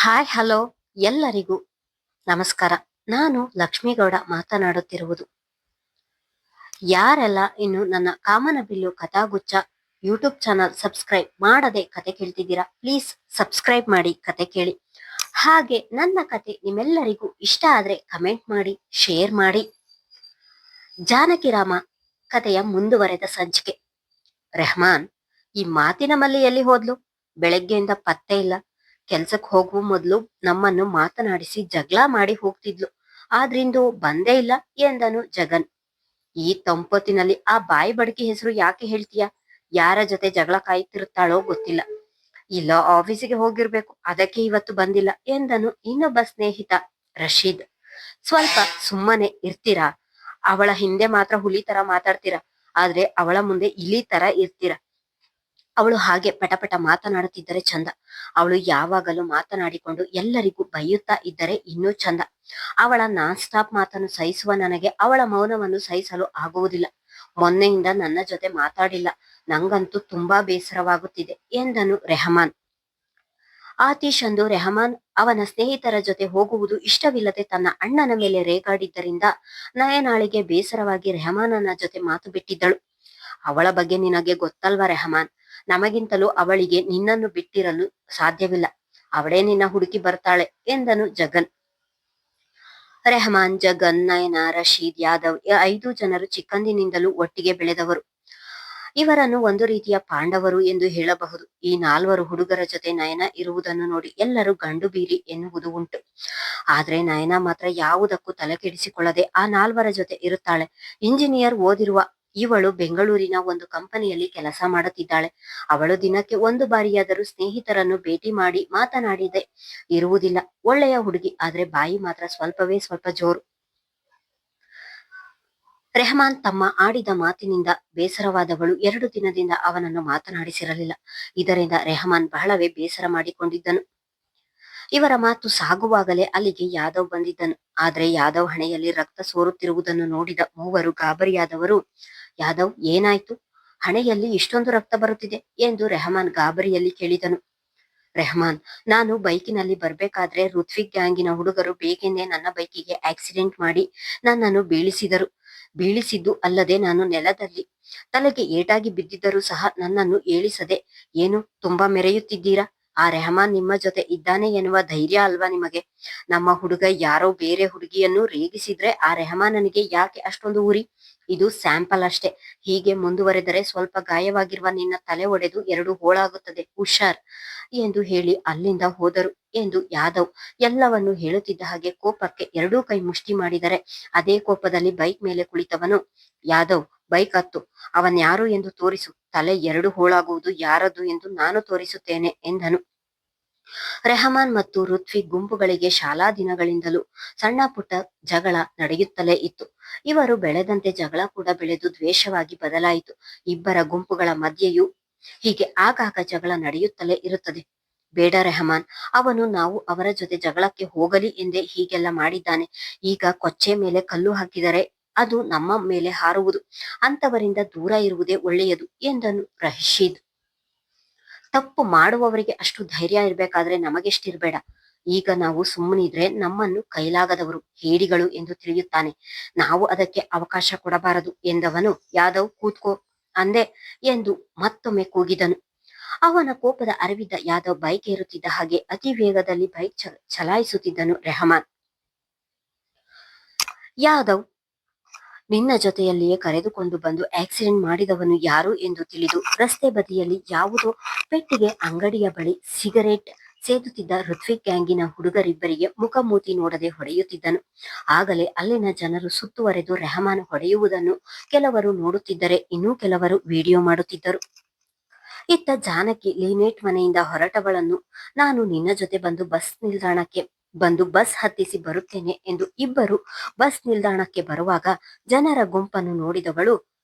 Hi hello ಎಲ್ಲರಿಗೂ ನಮಸ್ಕಾರ. ನಾನು ಲಕ್ಷ್ಮೀಗೌಡ ಮಾತನಾಡುತ್ತಿರುವುದು. ಯಾರೆಲ್ಲ ಇನ್ನು ನನ್ನ ಕಾಮನಬಿಲ್ಲು ಕಥಾಗುಚ್ಛ ಯೂಟ್ಯೂಬ್ ಚಾನಲ್ ಸಬ್ಸ್ಕ್ರೈಬ್ ಮಾಡದೆ ಕತೆ ಕೇಳ್ತಿದ್ದೀರಾ, ಪ್ಲೀಸ್ ಸಬ್ಸ್ಕ್ರೈಬ್ ಮಾಡಿ ಕತೆ ಕೇಳಿ. ಹಾಗೆ ನನ್ನ ಕತೆ ನಿಮ್ಮೆಲ್ಲರಿಗೂ ಇಷ್ಟ ಆದ್ರೆ ಕಮೆಂಟ್ ಮಾಡಿ, ಶೇರ್ ಮಾಡಿ. ಜಾನಕಿರಾಮ ಕಥೆಯ ಮುಂದುವರೆದ ಸಂಚಿಕೆ. ರೆಹಮಾನ್, ಈ ಮಾತಿನ ಮಲ್ಲಿ ಎಲ್ಲಿ ಹೋದ್ಲು? ಬೆಳಗ್ಗೆಯಿಂದ ಪತ್ತೆ ಇಲ್ಲ. ಕೆಲ್ಸಕ್ಕೆ ಹೋಗುವ ಮೊದಲು ನಮ್ಮನ್ನು ಮಾತನಾಡಿಸಿ ಜಗಳ ಮಾಡಿ ಹೋಗ್ತಿದ್ಲು. ಆದ್ರಿಂದು ಬಂದೇ ಇಲ್ಲ ಎಂದನು ಜಗನ್. ಈ ತಂಪೊತ್ತಿನಲ್ಲಿ ಆ ಬಾಯಿ ಬಡಕಿ ಹೆಸರು ಯಾಕೆ ಹೇಳ್ತೀಯ? ಯಾರ ಜೊತೆ ಜಗಳ ಕಾಯ್ತಿರುತ್ತಾಳೋ ಗೊತ್ತಿಲ್ಲ. ಇಲ್ಲ ಆಫೀಸಿಗೆ ಹೋಗಿರ್ಬೇಕು, ಅದಕ್ಕೆ ಇವತ್ತು ಬಂದಿಲ್ಲ ಎಂದನು ಇನ್ನೊಬ್ಬ ಸ್ನೇಹಿತ ರಶೀದ್. ಸ್ವಲ್ಪ ಸುಮ್ಮನೆ ಇರ್ತೀರಾ? ಅವಳ ಹಿಂದೆ ಮಾತ್ರ ಹುಲಿ ತರ ಮಾತಾಡ್ತೀರಾ, ಆದ್ರೆ ಅವಳ ಮುಂದೆ ಇಲಿ ತರ ಇರ್ತೀರಾ. ಅವಳು ಹಾಗೆ ಪಟಪಟ ಮಾತನಾಡುತ್ತಿದ್ದರೆ ಚಂದ. ಅವಳು ಯಾವಾಗಲೂ ಮಾತನಾಡಿಕೊಂಡು ಎಲ್ಲರಿಗೂ ಬೈಯುತ್ತಾ ಇದ್ದರೆ ಇನ್ನೂ ಚಂದ. ಅವಳ ನಾನ್ ಸ್ಟಾಪ್ ಮಾತನ್ನು ಸಹಿಸುವ ನನಗೆ ಅವಳ ಮೌನವನ್ನು ಸಹಿಸಲು ಆಗುವುದಿಲ್ಲ. ಮೊನ್ನೆಯಿಂದ ನನ್ನ ಜೊತೆ ಮಾತಾಡಿಲ್ಲ, ನಂಗಂತೂ ತುಂಬಾ ಬೇಸರವಾಗುತ್ತಿದೆ ಎಂದನು ರೆಹಮಾನ್. ಆತೀಶ್ ಅಂದು ರೆಹಮಾನ್ ಅವನ ಸ್ನೇಹಿತರ ಜೊತೆ ಹೋಗುವುದು ಇಷ್ಟವಿಲ್ಲದೆ ತನ್ನ ಅಣ್ಣನ ಮೇಲೆ ರೇಗಾಡಿದ್ದರಿಂದ ನಯನಾಳಿಗೆ ಬೇಸರವಾಗಿ ರೆಹಮಾನನ ಜೊತೆ ಮಾತು ಬಿಟ್ಟಿದ್ದಳು. ಅವಳ ಬಗ್ಗೆ ನಿನಗೆ ಗೊತ್ತಲ್ವಾ ರೆಹಮಾನ್, ನಮಗಿಂತಲೂ ಅವಳಿಗೆ ನಿನ್ನನ್ನು ಬಿಟ್ಟಿರಲು ಸಾಧ್ಯವಿಲ್ಲ. ಅವಳೇ ನಿನ್ನ ಹುಡುಕಿ ಬರ್ತಾಳೆ ಎಂದನು ಜಗನ್. ರೆಹಮಾನ್, ಜಗನ್, ನಯನ, ರಶೀದ್, ಯಾದವ್ 5 ಜನರು ಚಿಕ್ಕಂದಿನಿಂದಲೂ ಒಟ್ಟಿಗೆ ಬೆಳೆದವರು. ಇವರನ್ನು ಒಂದು ರೀತಿಯ ಪಾಂಡವರು ಎಂದು ಹೇಳಬಹುದು. ಈ 4 ಹುಡುಗರ ಜೊತೆ ನಯನ ಇರುವುದನ್ನು ನೋಡಿ ಎಲ್ಲರೂ ಗಂಡು ಬೀರಿ ಎನ್ನುವುದು ಉಂಟು. ಆದ್ರೆ ನಯನ ಮಾತ್ರ ಯಾವುದಕ್ಕೂ ತಲೆ ಕೆಡಿಸಿಕೊಳ್ಳದೆ ಆ 4 ಜೊತೆ ಇರುತ್ತಾಳೆ. ಇಂಜಿನಿಯರ್ ಓದಿರುವ ಇವಳು ಬೆಂಗಳೂರಿನ ಒಂದು ಕಂಪನಿಯಲ್ಲಿ ಕೆಲಸ ಮಾಡುತ್ತಿದ್ದಾಳೆ. ಅವಳು ದಿನಕ್ಕೆ 1 ಬಾರಿಯಾದರೂ ಸ್ನೇಹಿತರನ್ನು ಭೇಟಿ ಮಾಡಿ ಮಾತನಾಡಿದೆ ಇರುವುದಿಲ್ಲ. ಒಳ್ಳೆಯ ಹುಡುಗಿ, ಆದ್ರೆ ಬಾಯಿ ಮಾತ್ರ ಸ್ವಲ್ಪವೇ ಸ್ವಲ್ಪ ಜೋರು. ರೆಹಮಾನ್ ತಮ್ಮ ಆಡಿದ ಮಾತಿನಿಂದ ಬೇಸರವಾದವಳು 2 ದಿನದಿಂದ ಅವನನ್ನು ಮಾತನಾಡಿಸಿರಲಿಲ್ಲ. ಇದರಿಂದ ರೆಹಮಾನ್ ಬಹಳವೇ ಬೇಸರ ಮಾಡಿಕೊಂಡಿದ್ದನು. ಇವರ ಮಾತು ಸಾಗುವಾಗಲೇ ಅಲ್ಲಿಗೆ ಯಾದವ್ ಬಂದಿದ್ದನು. ಆದ್ರೆ ಯಾದವ್ ಹಣೆಯಲ್ಲಿ ರಕ್ತ ಸೋರುತ್ತಿರುವುದನ್ನು ನೋಡಿದ ಮೂವರು ಗಾಬರಿಯಾದವರು, ಯಾದವ್ ಏನಾಯ್ತು? ಹಣೆಯಲ್ಲಿ ಇಷ್ಟೊಂದು ರಕ್ತ ಬರುತ್ತಿದೆ ಎಂದು ರೆಹಮಾನ್ ಗಾಬರಿಯಲ್ಲಿ ಕೇಳಿದನು. ರೆಹಮಾನ್, ನಾನು ಬೈಕಿನಲ್ಲಿ ಬರ್ಬೇಕಾದ್ರೆ ಋತ್ವಿಕ್ ಗ್ಯಾಂಗಿನ ಹುಡುಗರು ಬೇಗನೆ ನನ್ನ ಬೈಕಿಗೆ ಆಕ್ಸಿಡೆಂಟ್ ಮಾಡಿ ನನ್ನನ್ನು ಬೀಳಿಸಿದ್ದು ಅಲ್ಲದೆ ನಾನು ನೆಲದಲ್ಲಿ ತಲೆಗೆ ಏಟಾಗಿ ಬಿದ್ದಿದ್ದರೂ ಸಹ ನನ್ನನ್ನು ಏಳಿಸದೆ ಏನು ತುಂಬಾ ಮೆರೆಯುತ್ತಿದ್ದೀರಾ? ಆ ರೆಹಮಾನ್ ನಿಮ್ಮ ಜೊತೆ ಇದ್ದಾನೆ ಎನ್ನುವ ಧೈರ್ಯ ಅಲ್ವಾ ನಿಮಗೆ? ನಮ್ಮ ಹುಡುಗ ಯಾರೋ ಬೇರೆ ಹುಡುಗಿಯನ್ನು ರೇಗಿಸಿದ್ರೆ ಆ ರೆಹಮಾನನಿಗೆ ಯಾಕೆ ಅಷ್ಟೊಂದು ಉರಿ? ಇದು ಸ್ಯಾಂಪಲ್ ಅಷ್ಟೇ. ಹೀಗೆ ಮುಂದುವರೆದರೆ ಸ್ವಲ್ಪ ಗಾಯವಾಗಿರುವ ನಿನ್ನ ತಲೆ ಒಡೆದು 2 ಹೋಳಾಗುತ್ತದೆ, ಹುಷಾರ್ ಎಂದು ಹೇಳಿ ಅಲ್ಲಿಂದ ಹೋದರು ಎಂದು ಯಾದವ್ ಎಲ್ಲವನ್ನು ಹೇಳುತ್ತಿದ್ದ ಹಾಗೆ ಕೋಪಕ್ಕೆ 2 ಕೈ ಮುಷ್ಟಿ ಮಾಡಿದರೆ ಅದೇ ಕೋಪದಲ್ಲಿ ಬೈಕ್ ಮೇಲೆ ಕುಳಿತವನು, ಯಾದವ್ ಬೈಕ್ ಹತ್ತು, ಅವನ್ಯಾರು ಎಂದು ತೋರಿಸು, ತಲೆ 2 ಹೋಳಾಗುವುದು ಯಾರದು ಎಂದು ನಾನು ತೋರಿಸುತ್ತೇನೆ ಎಂದನು. ರೆಹಮಾನ್ ಮತ್ತು ಋತ್ವಿಕ್ ಗುಂಪುಗಳಿಗೆ ಶಾಲಾ ದಿನಗಳಿಂದಲೂ ಸಣ್ಣ ಪುಟ್ಟ ಜಗಳ ನಡೆಯುತ್ತಲೇ ಇತ್ತು. ಇವರು ಬೆಳೆದಂತೆ ಜಗಳ ಕೂಡ ಬೆಳೆದು ದ್ವೇಷವಾಗಿ ಬದಲಾಯಿತು. ಇಬ್ಬರ ಗುಂಪುಗಳ ಮಧ್ಯೆಯೂ ಹೀಗೆ ಆಗಾಗ ಜಗಳ ನಡೆಯುತ್ತಲೇ ಇರುತ್ತದೆ. ಬೇಡ ರೆಹಮಾನ್, ನಾವು ಅವರ ಜೊತೆ ಜಗಳಕ್ಕೆ ಹೋಗಲಿ ಎಂದೇ ಹೀಗೆಲ್ಲ ಮಾಡಿದ್ದಾನೆ. ಈಗ ಕೊಚ್ಚೆ ಮೇಲೆ ಕಲ್ಲು ಹಾಕಿದರೆ ಅದು ನಮ್ಮ ಮೇಲೆ ಹಾರುವುದು. ಅಂತವರಿಂದ ದೂರ ಇರುವುದೇ ಒಳ್ಳೆಯದು ಎಂದನು ರಶೀದ್. ತಪ್ಪು ಮಾಡುವವರಿಗೆ ಅಷ್ಟು ಧೈರ್ಯ ಇರ್ಬೇಕಾದ್ರೆ ನಮಗೆಷ್ಟಿರ್ಬೇಡ. ಈಗ ನಾವು ಸುಮ್ಮನಿದ್ರೆ ನಮ್ಮನ್ನು ಕೈಲಾಗದವರು, ಹೇಡಿಗಳು ಎಂದು ತಿಳಿಯುತ್ತಾನೆ. ನಾವು ಅದಕ್ಕೆ ಅವಕಾಶ ಕೊಡಬಾರದು ಎಂದವನು, ಯಾದವ್ ಕೂತ್ಕೋ ಅಂದೆ ಎಂದು ಮತ್ತೊಮ್ಮೆ ಕೂಗಿದನು. ಅವನ ಕೋಪದ ಅರಿವಿದ್ದ ಯಾದವ್ ಬೈಕ್ ಏರುತ್ತಿದ್ದ ಹಾಗೆ ಅತಿ ವೇಗದಲ್ಲಿ ಬೈಕ್ ಚಲಾಯಿಸುತ್ತಿದ್ದನು. ರೆಹಮಾನ್, ಯಾದವ್ ನಿನ್ನ ಜೊತೆಯಲ್ಲಿಯೇ ಕರೆದುಕೊಂಡು ಬಂದು ಆಕ್ಸಿಡೆಂಟ್ ಮಾಡಿದವನು ಯಾರು ಎಂದು ತಿಳಿದು ರಸ್ತೆ ಬದಿಯಲ್ಲಿ ಯಾವುದೋ ಪೆಟ್ಟಿಗೆ ಅಂಗಡಿಯ ಬಳಿ ಸಿಗರೇಟ್ ಸೇದುತ್ತಿದ್ದ ಋತ್ವಿಕ್ ಗ್ಯಾಂಗಿನ ಹುಡುಗರಿಬ್ಬರಿಗೆ ಮುಖಮೂತಿ ನೋಡದೆ ಹೊಡೆಯುತ್ತಿದ್ದನು. ಆಗಲೇ ಅಲ್ಲಿನ ಜನರು ಸುತ್ತುವರೆದು ರೆಹಮಾನ್ ಹೊಡೆಯುವುದನ್ನು ಕೆಲವರು ನೋಡುತ್ತಿದ್ದರೆ ಇನ್ನೂ ಕೆಲವರು ವಿಡಿಯೋ ಮಾಡುತ್ತಿದ್ದರು. ಇತ್ತ ಜಾನಕಿ ಲೀನೇಟ್ ಮನೆಯಿಂದ ಹೊರಟವಳನ್ನು, ನಾನು ನಿನ್ನ ಜೊತೆ ಬಂದು ಬಸ್ ಹತ್ತಿಸಿ ಬರುತ್ತೇನೆ ಎಂದು ಇಬ್ಬರು ಬಸ್ ನಿಲ್ದಾಣಕ್ಕೆ ಬರುವಾಗ ಜನರ ಗುಂಪನ್ನು ನೋಡಿದವಳು,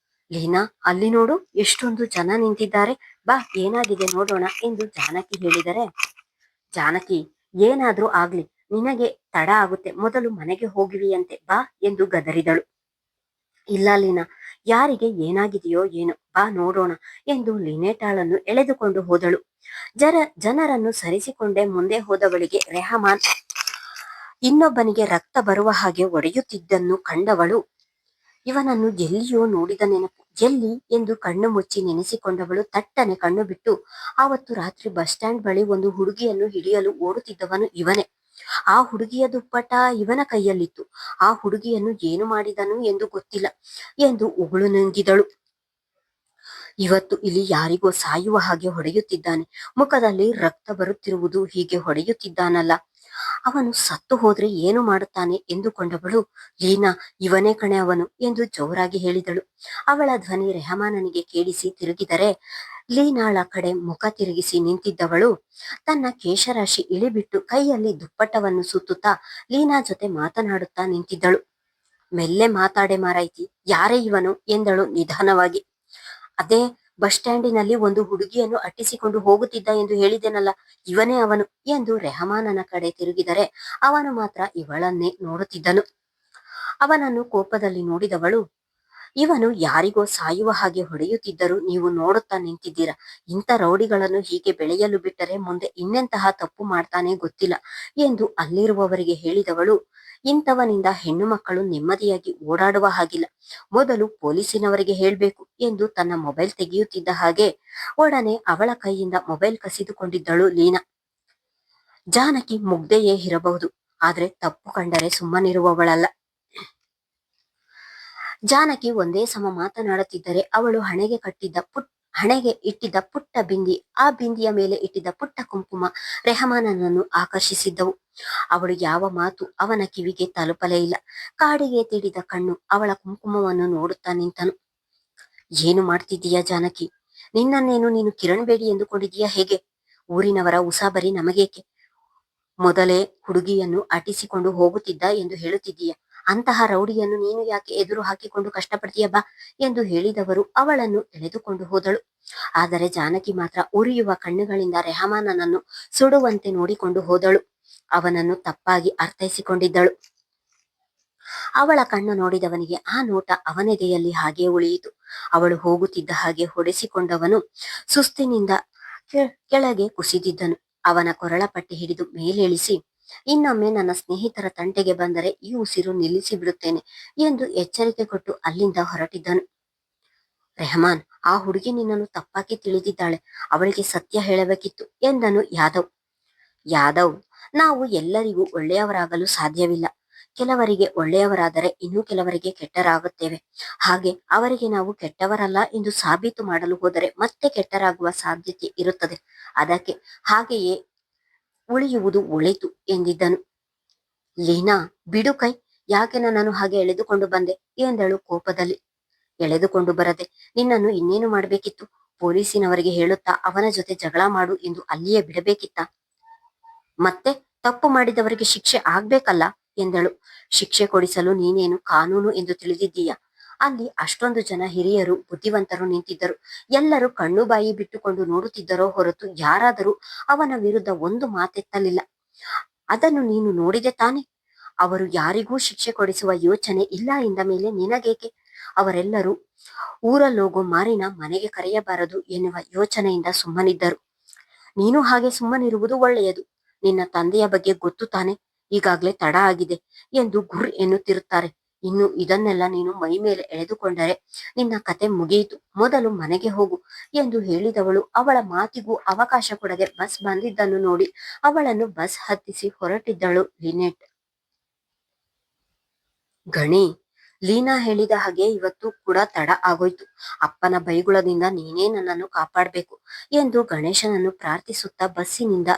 ಲೀನಾ ಅಲ್ಲಿ ನೋಡು ಎಷ್ಟೊಂದು ಜನ ನಿಂತಿದ್ದಾರೆ, ಬಾ ಏನಾಗಿದೆ ನೋಡೋಣ ಎಂದು ಜಾನಕಿ ಹೇಳಿದರೆ, ಜಾನಕಿ ಏನಾದ್ರೂ ಆಗ್ಲಿ, ನಿನಗೆ ತಡ ಆಗುತ್ತೆ, ಮೊದಲು ಮನೆಗೆ ಹೋಗಿವಿಯಂತೆ ಬಾ ಎಂದು ಗದರಿದಳು. ಇಲ್ಲ ಲೀನಾ, ಯಾರಿಗೆ ಏನಾಗಿದೆಯೋ ಏನೋ, ಬಾ ನೋಡೋಣ ಎಂದು ಲಿನೆಟಾಳನ್ನು ಎಳೆದುಕೊಂಡು ಹೋದಳು. ಜನರನ್ನು ಸರಿಸಿಕೊಂಡೇ ಮುಂದೆ ಹೋದವಳಿಗೆ ರೆಹಮಾನ್ ಇನ್ನೊಬ್ಬನಿಗೆ ರಕ್ತ ಬರುವ ಹಾಗೆ ಒಡೆಯುತ್ತಿದ್ದನ್ನು ಕಂಡವಳು ಇವನನ್ನು ಎಲ್ಲಿಯೋ ನೋಡಿದ ನೆನಪು, ಎಲ್ಲಿ ಎಂದು ಕಣ್ಣು ಮುಚ್ಚಿ ನೆನೆಸಿಕೊಂಡವಳು ತಟ್ಟನೆ ಕಣ್ಣು ಬಿಟ್ಟು, ಆವತ್ತು ರಾತ್ರಿ ಬಸ್ ಸ್ಟ್ಯಾಂಡ್ ಬಳಿ ಒಂದು ಹುಡುಗಿಯನ್ನು ಹಿಡಿಯಲು ಓಡುತ್ತಿದ್ದವನು ಇವನೇ. ಆ ಹುಡುಗಿಯ ದುಪ್ಪಟ ಇವನ ಕೈಯಲ್ಲಿತ್ತು. ಆ ಹುಡುಗಿಯನ್ನು ಏನು ಮಾಡಿದನು ಎಂದು ಗೊತ್ತಿಲ್ಲ ಎಂದು ಉಗುಳು ನುಂಗಿದಳು. ಇವತ್ತು ಇಲ್ಲಿ ಯಾರಿಗೋ ಸಾಯುವ ಹಾಗೆ ಹೊಡೆಯುತ್ತಿದ್ದಾನೆ, ಮುಖದಲ್ಲಿ ರಕ್ತ ಬರುತ್ತಿರುವುದು, ಹೀಗೆ ಹೊಡೆಯುತ್ತಿದ್ದಾನಲ್ಲ, ಅವನು ಸತ್ತು ಹೋದ್ರೆ ಏನು ಮಾಡುತ್ತಾನೆ ಎಂದುಕೊಂಡವಳು, ಲೀನಾ, ಇವನೇ ಕಣೆ ಅವನು ಎಂದು ಜೋರಾಗಿ ಹೇಳಿದಳು. ಅವಳ ಧ್ವನಿ ರೆಹಮಾನನಿಗೆ ಕೇಳಿಸಿ ತಿರುಗಿದರೆ ಲೀನಾಳ ಕಡೆ ಮುಖ ತಿರುಗಿಸಿ ನಿಂತಿದ್ದವಳು ತನ್ನ ಕೇಶರಾಶಿ ಇಳಿಬಿಟ್ಟು ಕೈಯಲ್ಲಿ ದುಪ್ಪಟ್ಟವನ್ನು ಸುತ್ತುತ್ತಾ ಲೀನಾ ಜೊತೆ ಮಾತನಾಡುತ್ತಾ ನಿಂತಿದ್ದಳು. ಮೆಲ್ಲೆ ಮಾತಾಡೆ ಮಾರಾಯ್ತಿ, ಯಾರೇ ಇವನು ಎಂದಳು ನಿಧಾನವಾಗಿ. ಅದೇ ಬಸ್ ಸ್ಟ್ಯಾಂಡಿನಲ್ಲಿ ಒಂದು ಹುಡುಗಿಯನ್ನು ಅಟ್ಟಿಸಿಕೊಂಡು ಹೋಗುತ್ತಿದ್ದ ಎಂದು ಹೇಳಿದೆನಲ್ಲ, ಇವನೇ ಅವನು ಎಂದು ರೆಹಮಾನನ ಕಡೆ ತಿರುಗಿದರೆ ಅವನು ಮಾತ್ರ ಇವಳನ್ನೇ ನೋಡುತ್ತಿದ್ದನು. ಅವನನ್ನು ಕೋಪದಲ್ಲಿ ನೋಡಿದವಳು, ಇವನು ಯಾರಿಗೋ ಸಾಯುವ ಹಾಗೆ ಹೊಡೆಯುತ್ತಿದ್ದರೂ ನೀವು ನೋಡುತ್ತಾ ನಿಂತಿದ್ದೀರಾ. ಇಂಥ ರೌಡಿಗಳನ್ನು ಹೀಗೆ ಬೆಳೆಯಲು ಬಿಟ್ಟರೆ ಮುಂದೆ ಇನ್ನೆಂತಹ ತಪ್ಪು ಮಾಡ್ತಾನೆ ಗೊತ್ತಿಲ್ಲ ಎಂದು ಅಲ್ಲಿರುವವರಿಗೆ ಹೇಳಿದವಳು, ಇಂಥವನಿಂದ ಹೆಣ್ಣು ಮಕ್ಕಳು ನೆಮ್ಮದಿಯಾಗಿ ಓಡಾಡುವ ಹಾಗಿಲ್ಲ, ಮೊದಲು ಪೊಲೀಸಿನವರಿಗೆ ಹೇಳ್ಬೇಕು ಎಂದು ತನ್ನ ಮೊಬೈಲ್ ತೆಗೆಯುತ್ತಿದ್ದ ಹಾಗೆ ಒಡನೆ ಅವಳ ಕೈಯಿಂದ ಮೊಬೈಲ್ ಕಸಿದುಕೊಂಡಿದ್ದಳು ಲೀನಾ. ಜಾನಕಿ ಮುಗ್ಧೆಯೇ ಇರಬಹುದು, ಆದ್ರೆ ತಪ್ಪು ಕಂಡರೆ ಸುಮ್ಮನಿರುವವಳಲ್ಲ. ಜಾನಕಿ ಒಂದೇ ಸಮ ಮಾತನಾಡುತ್ತಿದ್ದರೆ ಅವಳು ಹಣೆಗೆ ಇಟ್ಟಿದ್ದ ಪುಟ್ಟ ಬಿಂದಿ, ಆ ಬಿಂದಿಯ ಮೇಲೆ ಇಟ್ಟಿದ್ದ ಪುಟ್ಟ ಕುಂಕುಮ ರೆಹಮಾನನನ್ನು ಆಕರ್ಷಿಸಿದ್ದವು. ಅವಳು ಯಾವ ಮಾತು ಅವನ ಕಿವಿಗೆ ತಲುಪಲೇ ಇಲ್ಲ. ಕಾಡಿಗೆ ತಿಡಿದ ಕಣ್ಣು ಅವಳ ಕುಂಕುಮವನ್ನು ನೋಡುತ್ತಾ ನಿಂತನು. ಏನು ಮಾಡ್ತಿದ್ದೀಯಾ ಜಾನಕಿ? ನಿನ್ನನ್ನೇನು ನೀನು ಕಿರಣ್ ಬೇಡಿ ಎಂದುಕೊಂಡಿದೀಯಾ ಹೇಗೆ? ಊರಿನವರ ಉಸಾಬರಿ ನಮಗೇಕೆ? ಮೊದಲೇ ಹುಡುಗಿಯನ್ನು ಅಟಿಸಿಕೊಂಡು ಹೋಗುತ್ತಿದ್ದ ಎಂದು ಹೇಳುತ್ತಿದ್ದೀಯ. ಅಂತಹ ರೌಡಿಯನ್ನು ನೀನು ಯಾಕೆ ಎದುರು ಹಾಕಿಕೊಂಡು ಕಷ್ಟಪಡ್ತೀಯ ಬಾ ಎಂದು ಹೇಳಿದವರು ಅವಳನ್ನು ಎಳೆದುಕೊಂಡು ಹೋದಳು. ಆದರೆ ಜಾನಕಿ ಮಾತ್ರ ಉರಿಯುವ ಕಣ್ಣುಗಳಿಂದ ರೆಹಮಾನನನ್ನು ಸುಡುವಂತೆ ನೋಡಿಕೊಂಡು ಹೋದಳು. ಅವನನ್ನು ತಪ್ಪಾಗಿ ಅರ್ಥೈಸಿಕೊಂಡಿದ್ದಳು. ಅವಳ ಕಣ್ಣು ನೋಡಿದವನಿಗೆ ಆ ನೋಟ ಅವನೆದೆಯಲ್ಲಿ ಹಾಗೆ ಉಳಿಯಿತು. ಅವಳು ಹೋಗುತ್ತಿದ್ದ ಹಾಗೆ ಹೊಡೆಸಿಕೊಂಡವನು ಸುಸ್ತಿನಿಂದ ಕೆಳಗೆ ಕುಸಿದಿದ್ದನು. ಅವನ ಕೊರಳ ಪಟ್ಟಿ ಹಿಡಿದು ಮೇಲೇಳಿಸಿ, ಇನ್ನೊಮ್ಮೆ ನನ್ನ ಸ್ನೇಹಿತರ ತಂಟೆಗೆ ಬಂದರೆ ಈ ಉಸಿರು ನಿಲ್ಲಿಸಿ ಬಿಡುತ್ತೇನೆ ಎಂದು ಎಚ್ಚರಿಕೆ ಕೊಟ್ಟು ಅಲ್ಲಿಂದ ಹೊರಟಿದ್ದನು. ರೆಹಮಾನ್, ಆ ಹುಡುಗಿ ನಿನ್ನನ್ನು ತಪ್ಪಾಗಿ ತಿಳಿದಿದ್ದಾಳೆ, ಅವಳಿಗೆ ಸತ್ಯ ಹೇಳಬೇಕಿತ್ತು ಎಂದನು ಯಾದವ್, ನಾವು ಎಲ್ಲರಿಗೂ ಒಳ್ಳೆಯವರಾಗಲು ಸಾಧ್ಯವಿಲ್ಲ. ಕೆಲವರಿಗೆ ಒಳ್ಳೆಯವರಾದರೆ ಇನ್ನೂ ಕೆಲವರಿಗೆ ಕೆಟ್ಟರಾಗುತ್ತೇವೆ. ಹಾಗೆ ಅವರಿಗೆ ನಾವು ಕೆಟ್ಟವರಲ್ಲ ಎಂದು ಸಾಬೀತು ಮಾಡಲು ಹೋದರೆ ಮತ್ತೆ ಕೆಟ್ಟರಾಗುವ ಸಾಧ್ಯತೆ ಇರುತ್ತದೆ. ಅದಕ್ಕೆ ಹಾಗೆಯೇ ಉಳಿಯುವುದು ಒಳಿತು ಎಂದಿದ್ದನು. ಲೀನಾ, ಬಿಡು ಕೈ, ಯಾಕೆ ನನ್ನನ್ನು ಹಾಗೆ ಎಳೆದುಕೊಂಡು ಬಂದೆ ಎಂದಳು ಕೋಪದಲ್ಲಿ. ಎಳೆದುಕೊಂಡು ಬರದೆ ನಿನ್ನನ್ನು ಇನ್ನೇನು ಮಾಡಬೇಕಿತ್ತು? ಪೊಲೀಸಿನವರಿಗೆ ಹೇಳುತ್ತಾ ಅವನ ಜೊತೆ ಜಗಳ ಮಾಡು ಎಂದು ಅಲ್ಲಿಯೇ ಬಿಡಬೇಕಿತ್ತ? ಮತ್ತೆ ತಪ್ಪು ಮಾಡಿದವರಿಗೆ ಶಿಕ್ಷೆ ಆಗ್ಬೇಕಲ್ಲ ಎಂದಳು. ಶಿಕ್ಷೆ ಕೊಡಿಸಲು ನೀನೇನು ಕಾನೂನು ಎಂದು ತಿಳಿದಿದ್ದೀಯಾ? ಅಲ್ಲಿ ಅಷ್ಟೊಂದು ಜನ ಹಿರಿಯರು ಬುದ್ಧಿವಂತರು ನಿಂತಿದ್ದರು. ಎಲ್ಲರೂ ಕಣ್ಣು ಬಾಯಿ ಬಿಟ್ಟುಕೊಂಡು ನೋಡುತ್ತಿದ್ದರೋ ಹೊರತು ಯಾರಾದರೂ ಅವನ ವಿರುದ್ಧ ಒಂದು ಮಾತೆತ್ತಲಿಲ್ಲ. ಅದನ್ನು ನೀನು ನೋಡಿದೆ ತಾನೆ? ಅವರು ಯಾರಿಗೂ ಶಿಕ್ಷೆ ಕೊಡಿಸುವ ಯೋಚನೆ ಇಲ್ಲ ಎಂದ ಮೇಲೆ ನಿನಗೇಕೆ? ಅವರೆಲ್ಲರೂ ಊರಲ್ಲೋಗೋ ಮಾರಿನ ಮನೆಗೆ ಕರೆಯಬಾರದು ಎನ್ನುವ ಯೋಚನೆಯಿಂದ ಸುಮ್ಮನಿದ್ದರು. ನೀನು ಹಾಗೆ ಸುಮ್ಮನಿರುವುದು ಒಳ್ಳೆಯದು. ನಿನ್ನ ತಂದೆಯ ಬಗ್ಗೆ ಗೊತ್ತು ತಾನೆ? ಈಗಾಗ್ಲೇ ತಡ ಆಗಿದೆ ಎಂದು ಗುರ್ ಎನ್ನುತ್ತಿರುತ್ತಾರೆ. ಇನ್ನು ಇದನ್ನೆಲ್ಲ ನೀನು ಮೈ ಮೇಲೆ ಎಳೆದುಕೊಂಡರೆ ನಿನ್ನ ಕತೆ ಮುಗಿಯಿತು. ಮೊದಲು ಮನೆಗೆ ಹೋಗು ಎಂದು ಹೇಳಿದವಳು ಅವಳ ಮಾತಿಗೂ ಅವಕಾಶ ಕೊಡದೆ ಬಸ್ ಬಂದಿದ್ದನ್ನು ನೋಡಿ ಅವಳನ್ನು ಬಸ್ ಹತ್ತಿಸಿ ಹೊರಟಿದ್ದಳು ಲಿನೆಟ್. ಗಣಿ, ಲೀನಾ ಹೇಳಿದ ಹಾಗೆ ಇವತ್ತು ಕೂಡ ತಡ ಆಗೋಯ್ತು. ಅಪ್ಪನ ಬೈಗುಳದಿಂದ ನೀನೇ ನನ್ನನ್ನು ಕಾಪಾಡಬೇಕು ಎಂದು ಗಣೇಶನನ್ನು ಪ್ರಾರ್ಥಿಸುತ್ತಾ ಬಸ್ಸಿನಿಂದ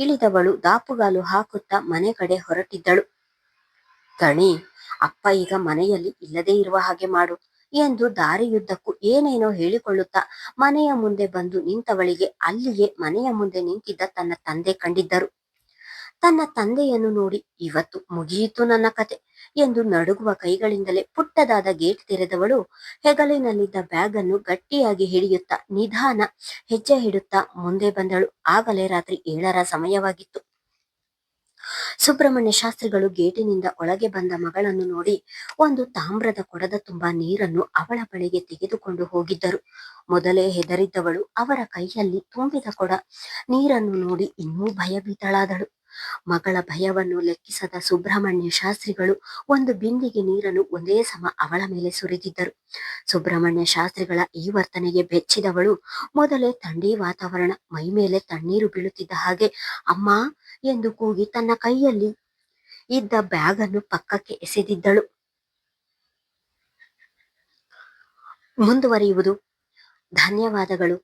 ಇಳಿದವಳು ದಾಪುಗಾಲು ಹಾಕುತ್ತಾ ಮನೆ ಕಡೆ ಹೊರಟಿದ್ದಳು. ಗಣಿ, ಅಪ್ಪ ಈಗ ಮನೆಯಲ್ಲಿ ಇಲ್ಲದೇ ಇರುವ ಹಾಗೆ ಮಾಡು ಎಂದು ದಾರಿಯುದ್ದಕ್ಕೂ ಏನೇನೋ ಹೇಳಿಕೊಳ್ಳುತ್ತಾ ಮನೆಯ ಮುಂದೆ ಬಂದು ನಿಂತವಳಿಗೆ ಅಲ್ಲಿಯೇ ಮನೆಯ ಮುಂದೆ ನಿಂತಿದ್ದ ತನ್ನ ತಂದೆ ಕಂಡಿದ್ದರು. ತನ್ನ ತಂದೆಯನ್ನು ನೋಡಿ ಇವತ್ತು ಮುಗಿಯಿತು ನನ್ನ ಕತೆ ಎಂದು ನಡುಗುವ ಕೈಗಳಿಂದಲೇ ಪುಟ್ಟದಾದ ಗೇಟ್ ತೆರೆದವಳು ಹೆಗಲಿನಲ್ಲಿದ್ದ ಬ್ಯಾಗ್ ಅನ್ನು ಗಟ್ಟಿಯಾಗಿ ಹಿಡಿಯುತ್ತಾ ನಿಧಾನ ಹೆಜ್ಜೆ ಇಡುತ್ತಾ ಮುಂದೆ ಬಂದಳು. ಆಗಲೇ ರಾತ್ರಿ 7ರ ಸಮಯವಾಗಿತ್ತು. ಸುಬ್ರಹ್ಮಣ್ಯ ಶಾಸ್ತ್ರಿಗಳು ಗೇಟಿನಿಂದ ಒಳಗೆ ಬಂದ ಮಗಳನ್ನು ನೋಡಿ ಒಂದು ತಾಮ್ರದ ಕೊಡದ ತುಂಬಾ ನೀರನ್ನು ಅವಳ ಬಳಿಗೆ ತೆಗೆದುಕೊಂಡು ಹೋಗಿದ್ದರು. ಮೊದಲೇ ಹೆದರಿದ್ದವಳು ಅವರ ಕೈಯಲ್ಲಿ ತುಂಬಿದ ಕೊಡ ನೀರನ್ನು ನೋಡಿ ಇನ್ನೂ ಭಯಭೀತಳಾದಳು. ಮಗಳ ಭಯವನ್ನು ಲೆಕ್ಕಿಸದ ಸುಬ್ರಹ್ಮಣ್ಯ ಶಾಸ್ತ್ರಿಗಳು ಒಂದು ಬಿಂದಿಗೆ ನೀರನ್ನು ಒಂದೇ ಸಮ ಅವಳ ಮೇಲೆ ಸುರಿದಿದ್ದರು. ಸುಬ್ರಹ್ಮಣ್ಯ ಶಾಸ್ತ್ರಿಗಳ ಈ ವರ್ತನೆಗೆ ಬೆಚ್ಚಿದವಳು ಮೊದಲೇ ಥಂಡಿ ವಾತಾವರಣ, ಮೈ ಮೇಲೆ ತಣ್ಣೀರು ಬೀಳುತ್ತಿದ್ದ ಹಾಗೆ ಅಮ್ಮ ಎಂದು ಕೂಗಿ ತನ್ನ ಕೈಯಲ್ಲಿ ಇದ್ದ ಬ್ಯಾಗ್ ಅನ್ನು ಪಕ್ಕಕ್ಕೆ ಎಸೆದಿದ್ದಳು. ಮುಂದುವರಿಯುವುದು. ಧನ್ಯವಾದಗಳು.